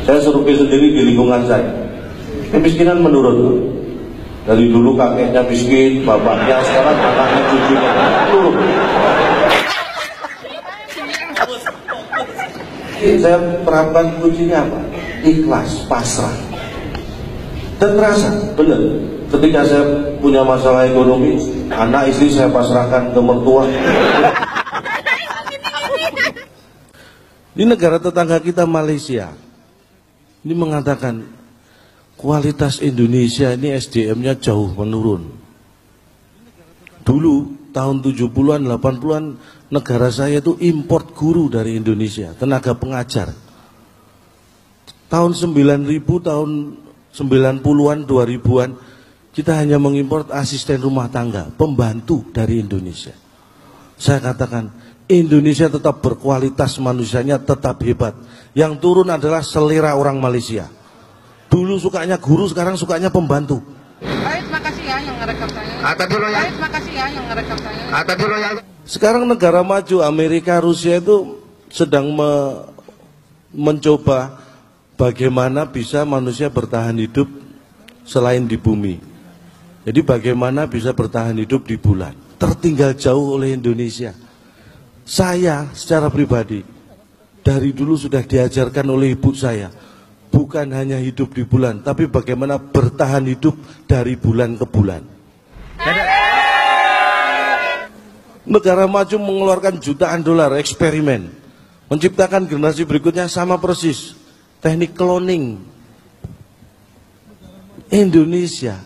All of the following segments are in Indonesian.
Saya survei sendiri di lingkungan saya, kemiskinan menurun. Dari dulu kakeknya miskin, bapaknya, sekarang anaknya, cucunya turun. Saya terapkan kuncinya apa? Ikhlas, pasrah. Dan terasa, benar. Ketika saya punya masalah ekonomi, anak istri saya pasrahkan ke mertua. Di negara tetangga kita Malaysia, ini mengatakan kualitas Indonesia ini SDM-nya jauh menurun. Dulu tahun 70-an, 80-an negara saya itu import guru dari Indonesia, tenaga pengajar. Tahun 9000, tahun 90-an, 2000-an kita hanya mengimpor asisten rumah tangga, pembantu dari Indonesia. Saya katakan Indonesia tetap berkualitas, manusianya tetap hebat. Yang turun adalah selera orang Malaysia. Dulu sukanya guru, sekarang sukanya pembantu. Terima kasih ya yang ngerekam saya. Terima kasih ya yang ngerekam saya. Sekarang negara maju, Amerika, Rusia itu sedang mencoba bagaimana bisa manusia bertahan hidup selain di bumi. Jadi bagaimana bisa bertahan hidup di bulan. Tertinggal jauh oleh Indonesia. Saya secara pribadi dari dulu sudah diajarkan oleh ibu saya, bukan hanya hidup di bulan, tapi bagaimana bertahan hidup dari bulan ke bulan. Negara maju mengeluarkan jutaan dolar eksperimen, menciptakan generasi berikutnya sama persis, teknik cloning. Indonesia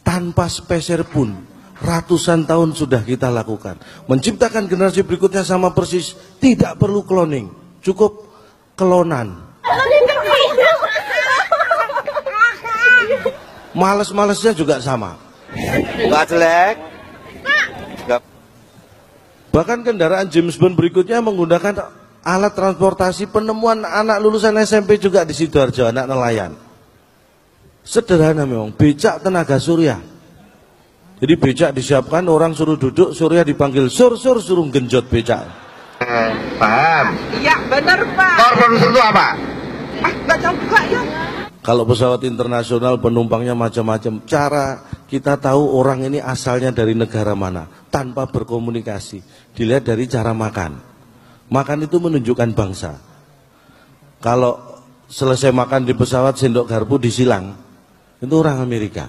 tanpa speser pun ratusan tahun sudah kita lakukan, menciptakan generasi berikutnya sama persis, tidak perlu cloning, cukup klonan. Males-malesnya juga sama. Nggak jelek. Bahkan kendaraan James Bond berikutnya menggunakan alat transportasi penemuan anak lulusan SMP juga di Sidoarjo, anak nelayan. Sederhana memang, becak tenaga surya. Jadi becak disiapkan, orang suruh duduk, surya dipanggil suruh genjot becak. Paham? Iya benar Pak. Korban itu apa? Nggak tahu juga ya. Kalau pesawat internasional penumpangnya macam-macam, cara kita tahu orang ini asalnya dari negara mana tanpa berkomunikasi, dilihat dari cara makan. Makan itu menunjukkan bangsa. Kalau selesai makan di pesawat sendok garpu disilang, itu orang Amerika.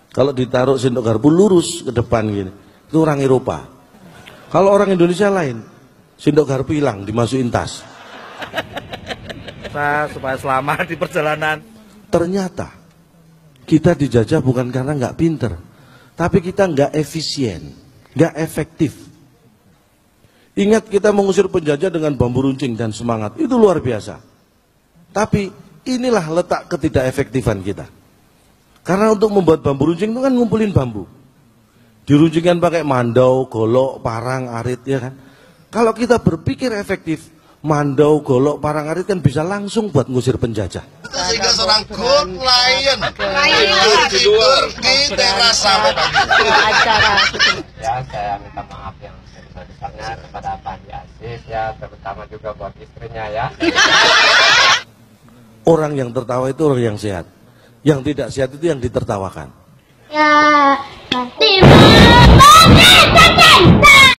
Kalau ditaruh sendok garpu lurus ke depan gini, itu orang Eropa. Kalau orang Indonesia lain, sendok garpu hilang dimasukin tas. Supaya selamat di perjalanan. Ternyata kita dijajah bukan karena nggak pinter, tapi kita nggak efisien, nggak efektif. Ingat kita mengusir penjajah dengan bambu runcing dan semangat, itu luar biasa. Tapi inilah letak ketidakefektifan kita. Karena untuk membuat bambu runcing itu kan ngumpulin bambu, diruncingkan pakai mandau, golok, parang, arit, ya kan. Kalau kita berpikir efektif, mandau, golok, parang, arit kan bisa langsung buat ngusir penjajah. Sehingga seorang good lion tidur di teras sampai pagi. Ya, saya minta maaf yang sebesar-besarnya kepada Pak Haji Aziz ya, terutama juga buat istrinya ya. Orang yang tertawa itu orang yang sehat, yang tidak sehat itu yang ditertawakan. Ya,